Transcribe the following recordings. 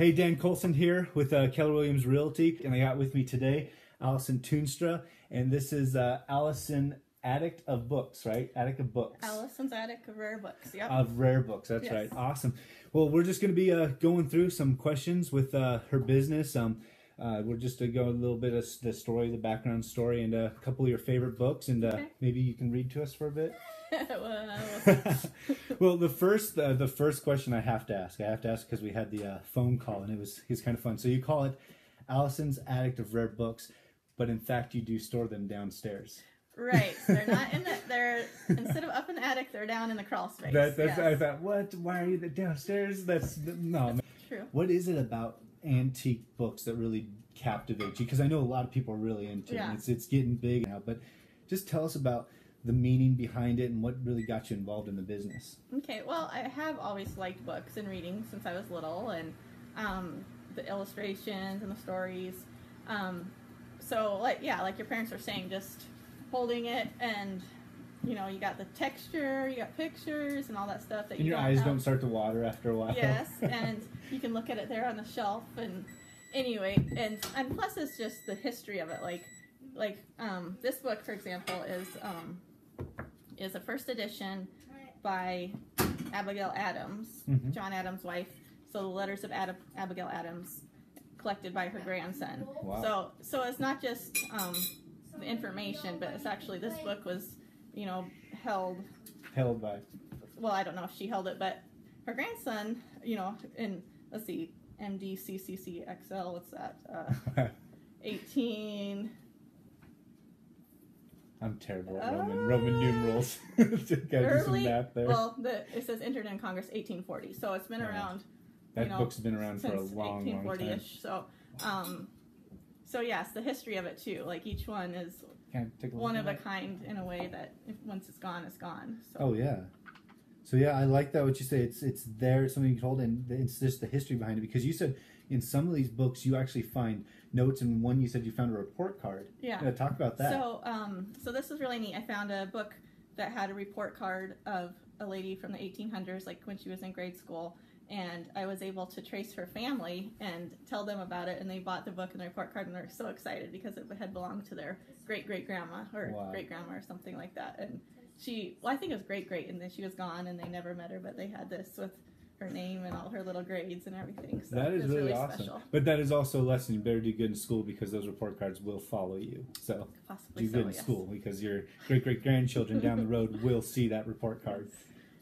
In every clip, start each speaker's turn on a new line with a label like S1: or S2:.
S1: Hey, Dan Colson here with Keller Williams Realty, and I got with me today Allison Toonstra, and this is Allison Attic of Books, right? Attic of Books.
S2: Allisons Attic of Rare Books, yep.
S1: Of Rare Books, that's right. Awesome. Well, we're just going to be going through some questions with her business. We're just to go a little bit of the story, the background story, and a couple of your favorite books, and maybe you can read to us for a bit. Well, the first question I have to ask because we had the phone call and it was kind of fun. So you call it Allison's Attic of Rare Books, but in fact you do store them downstairs.
S2: Right. So they're not in the. They're instead of up in the attic, they're down in the crawl space.
S1: Yes. I thought, what? Why are you downstairs? That's no.
S2: True.
S1: What is it about antique books that really captivate you? Because I know a lot of people are really into it. And it's getting big now, but just tell us about the meaning behind it and what really got you involved in the business.
S2: Okay, well, I have always liked books and reading since I was little, and the illustrations and the stories. So, like your parents are saying, just holding it and, you got the texture, you got pictures and all that stuff. That
S1: and your eyes don't start to water after a while.
S2: Yes, and you can look at it there on the shelf, and anyway, and plus it's just the history of it. Like this book, for example, is a first edition by Abigail Adams, John Adams' wife. So the letters of Abigail Adams, collected by her grandson.
S1: Wow.
S2: So it's not just the information, but it's actually this book was, held
S1: by.
S2: Well, I don't know if she held it, but her grandson, in let's see, MDCCCXL. What's that? 18.
S1: I'm terrible at Roman numerals. Gotta do some math there.
S2: Well, it says entered in Congress 1840, so it's been around.
S1: That book's been around for a long,
S2: 1840-ish. So, so yes, the history of it too. Like each one is one of a kind in a way that once it's gone, it's gone. So.
S1: Oh yeah. So yeah, I like that what you say. It's there, it's something you can hold, and it's just the history behind it. Because you said in some of these books you actually find notes, and one you said you found a report card.
S2: Yeah.
S1: Talk about that.
S2: So, so this is really neat. I found a book that had a report card of a lady from the 1800s, like when she was in grade school, and I was able to trace her family and tell them about it, and they bought the book and the report card, and they're so excited because it had belonged to their great-great-grandma or great-grandma or something like that. And I think it was great, and then she was gone, and they never met her, but they had this with her name and all her little grades and everything. So
S1: that is really awesome.
S2: Special.
S1: But that is also a lesson. You better do good in school because those report cards will follow you. So do good in school because your great-great-grandchildren down the road will see that report card.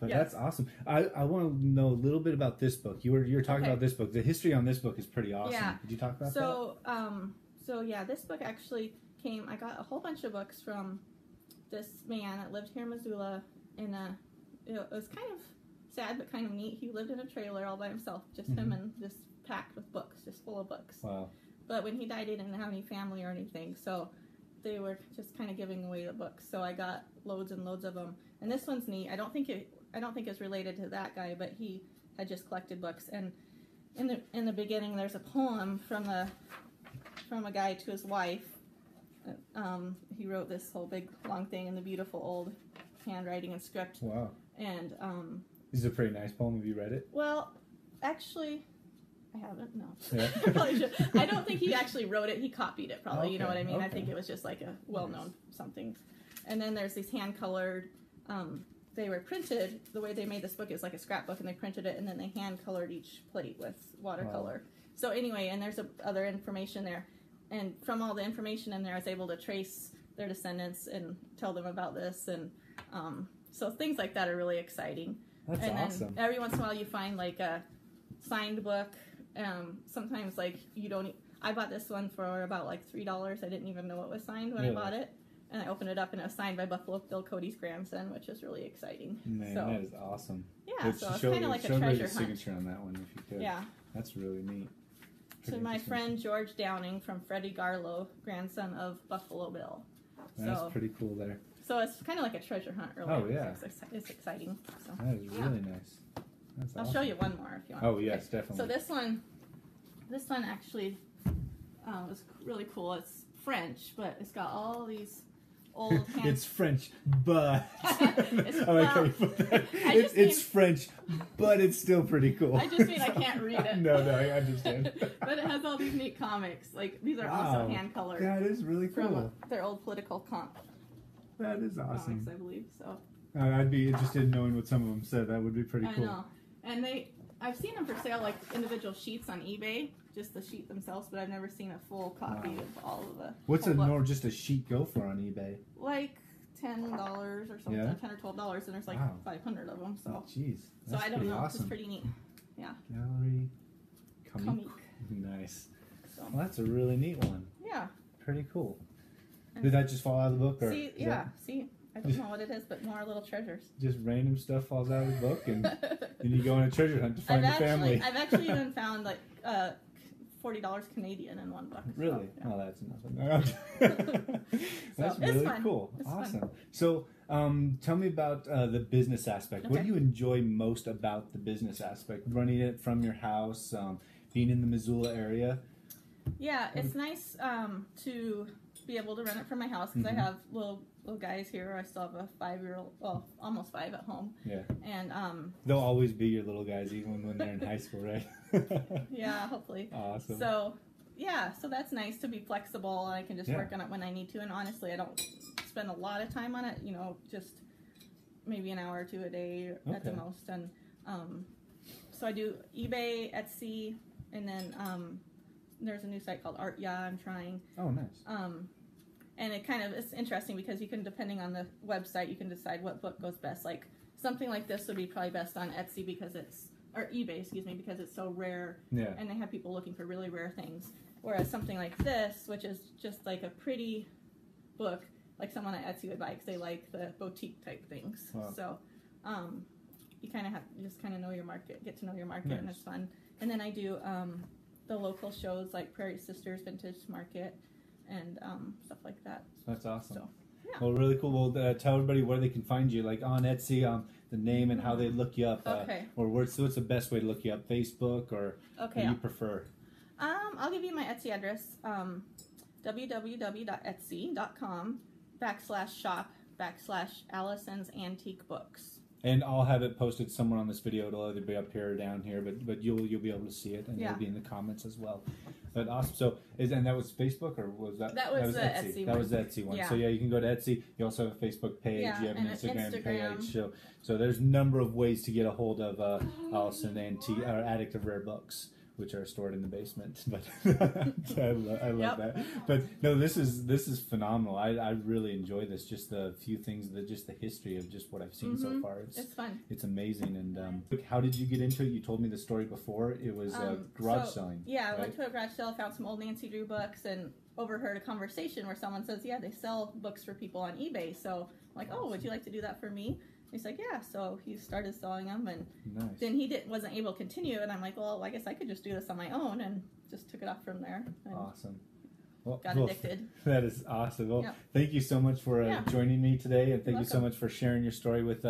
S1: But that's awesome. I want to know a little bit about this book. You were talking about this book. The history on this book is pretty awesome.
S2: Yeah.
S1: Could you talk about
S2: that? So yeah, this book actually came. I got a whole bunch of books from this man that lived here in Missoula. It was kind of sad but kind of neat. He lived in a trailer all by himself, just him and just packed with books, just full of books.
S1: Wow. But
S2: when he died, he didn't have any family or anything, so they were just kind of giving away the books. So I got loads and loads of them. And this one's neat. I don't think it's related to that guy, but he had just collected books. And in the beginning, there's a poem from a guy to his wife. He wrote this whole big long thing in the beautiful old handwriting and script.
S1: Wow.
S2: And
S1: this is a pretty nice poem. Have you read it?
S2: Well, actually, I haven't. No.
S1: Yeah.
S2: I probably should. I don't think he actually wrote it. He copied it, probably. You know what I mean? I think it was just like a well-known something. And then there's these hand-colored. They were printed. The way they made this book is like a scrapbook, and they printed it, and then they hand-colored each plate with watercolor. Wow. So anyway, and there's other information there. And from all the information in there, I was able to trace their descendants and tell them about this. And so things like that are really exciting.
S1: That's awesome.
S2: Then every once in a while you find like a signed book. Sometimes like I bought this one for about like $3. I didn't even know it was signed when I bought it. And I opened it up and it was signed by Buffalo Bill Cody's grandson, which is really exciting.
S1: Man, that is awesome.
S2: Yeah, so it's kind of like a treasure hunt. Show me the
S1: signature on that one if you could.
S2: Yeah.
S1: That's really neat.
S2: So my friend George Downing from Freddie Garlow, grandson of Buffalo Bill.
S1: That's pretty cool there.
S2: So it's kind of like a treasure hunt, really.
S1: Oh, yeah.
S2: It's exciting. So,
S1: that is really nice. That's
S2: I'll
S1: awesome.
S2: show you one more if you want.
S1: Oh, yes, definitely.
S2: So this one actually was really cool. It's French, but it's got all these old hand.
S1: It's French, but
S2: it's,
S1: it's French, but it's still pretty cool.
S2: I just mean I can't read it.
S1: No, I understand.
S2: But it has all these neat comics. Like these are also hand colored.
S1: That is really cool.
S2: From their old political
S1: That is awesome.
S2: Comics, I believe so.
S1: I'd be interested in knowing what some of them said. That would be pretty cool.
S2: I know. And I've seen them for sale, like individual sheets on eBay, just the sheet themselves, but I've never seen a full copy of all of the.
S1: What's just a sheet go for on eBay?
S2: Like $10 or something, $10 or $12, and there's like 500 of them. So,
S1: jeez,
S2: so I don't know.
S1: Awesome.
S2: It's pretty neat. Yeah.
S1: Gallery, comic. Nice. So. Well, that's a really neat one.
S2: Yeah.
S1: Pretty cool. Did that just fall out of the book, or?
S2: See. I don't know what it is, but more little treasures.
S1: Just random stuff falls out of the book, and then you go on a treasure hunt to find your family.
S2: I've actually even found like $40 Canadian in one book.
S1: Really?
S2: So, yeah.
S1: Oh, that's nothing. That's really cool.
S2: It's
S1: awesome.
S2: fun.
S1: So, tell me about the business aspect. Okay. What do you enjoy most about the business aspect? Running it from your house, being in the Missoula area?
S2: Yeah, it's nice to be able to run it from my house because I have little guys here. I still have a 5-year-old, well, almost 5 at home. Yeah. And
S1: they'll always be your little guys even when they're in high school, right?
S2: Yeah, hopefully.
S1: Awesome.
S2: So that's nice to be flexible, and I can just work on it when I need to. And honestly, I don't spend a lot of time on it. Just maybe an hour or two a day at the most. And so I do eBay, Etsy, and then there's a new site called Art Yeah I'm trying.
S1: Oh, nice.
S2: And it's interesting because you can, depending on the website, you can decide what book goes best. Like something like this would be probably best on Etsy or eBay, because it's so rare. Yeah. And they have people looking for really rare things. Whereas something like this, which is just like a pretty book, like someone at Etsy would buy because they like the boutique type things. Wow. So you just know your market, get to know your market, nice. And it's fun. And then I do the local shows like Prairie Sisters Vintage Market and stuff like that.
S1: That's awesome.
S2: So, yeah.
S1: Well, really cool. Well, tell everybody where they can find you, like on Etsy, the name and how they look you up. Or what's the best way to look you up? Facebook or what do you prefer?
S2: I'll give you my Etsy address. www.etsy.com/shop/Allisons Antique Books.
S1: And I'll have it posted somewhere on this video. It'll either be up here or down here, but you'll be able to see it, and it'll be in the comments as well. But awesome. So and that was Facebook, or was that?
S2: That was the Etsy one.
S1: That was the Etsy one. Yeah. So you can go to Etsy. You also have a Facebook page. Yeah, you have an Instagram page. So there's a number of ways to get a hold of Allison Attic of Rare Books, which are stored in the basement. But I love that. But no, this is phenomenal. I really enjoy this. Just the few things, just the history of just what I've seen so far. It's fun. It's amazing. And how did you get into it? You told me the story before. It was garage selling.
S2: Yeah, I went to a garage sale, found some old Nancy Drew books, and overheard a conversation where someone says, yeah, they sell books for people on eBay. So I'm like, oh, would you like to do that for me? He's like, yeah. So he started selling them, and then he wasn't able to continue. And I'm like, well, I guess I could just do this on my own, and just took it off from there.
S1: Awesome.
S2: Got addicted.
S1: That is awesome. Well, thank you so much for joining me today, and thank you so much for sharing your story with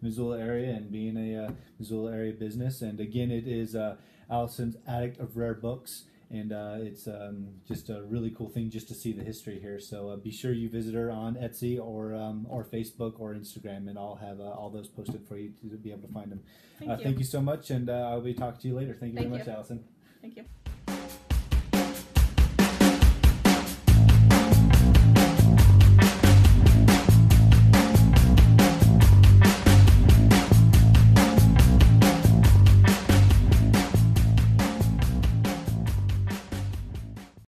S1: Missoula area and being a Missoula area business. And again, it is Allisons Attic of Rare Books. And it's just a really cool thing just to see the history here. So be sure you visit her on Etsy or Facebook or Instagram, and I'll have all those posted for you to be able to find them. Thank you so much, and I'll be talking to you later. Thank you very much, Allison.
S2: Thank you.